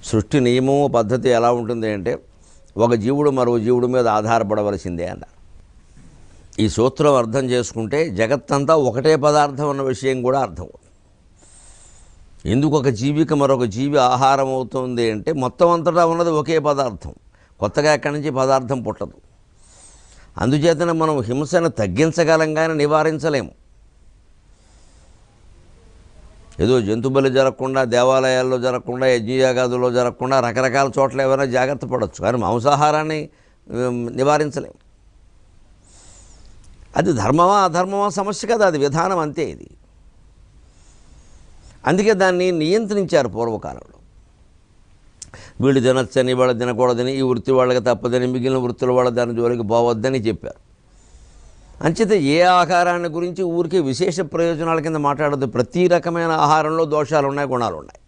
సృష్టి నియమము పద్ధతి ఎలా ఉంటుంది అంటే ఒక జీవుడు మరో జీవుడి మీద ఆధారపడవలసిందే అన్నారు. ఈ సూత్రం అర్థం చేసుకుంటే జగత్తంతా ఒకటే పదార్థం అన్న విషయం కూడా అర్థం. ఎందుకు ఒక జీవికి మరొక జీవి ఆహారం అవుతుంది అంటే మొత్తం అంతటా ఉన్నది ఒకే పదార్థం, కొత్తగా ఎక్కడి నుంచి పదార్థం పుట్టదు. అందుచేతనే మనం హింసను తగ్గించగలం కానీ నివారించలేము. ఏదో జంతు బలి జరగకుండా, దేవాలయాల్లో జరగకుండా, యజ్ఞయాగాదుల్లో జరగకుండా రకరకాల చోట్ల ఏమైనా జాగ్రత్త పడవచ్చు, కానీ మాంసాహారాన్ని నివారించలేము. అది ధర్మమా అధర్మమా సమస్య కదా, అది విధానం అంతే. ఇది అందుకే దాన్ని నియంత్రించారు పూర్వకాలంలో. వీళ్ళు తినచ్చని, వాళ్ళు తినకూడదని, ఈ వృత్తి వాళ్ళకి తప్పదని, మిగిలిన వృత్తుల వాళ్ళ దాని జోలికి పోవద్దని చెప్పారు. అంచేత ఏ ఆహారాన్ని గురించి ఊరికే విశేష ప్రయోజనాల కింద మాట్లాడద్దు. ప్రతి రకమైన ఆహారంలో దోషాలు ఉన్నాయి, గుణాలు ఉన్నాయి.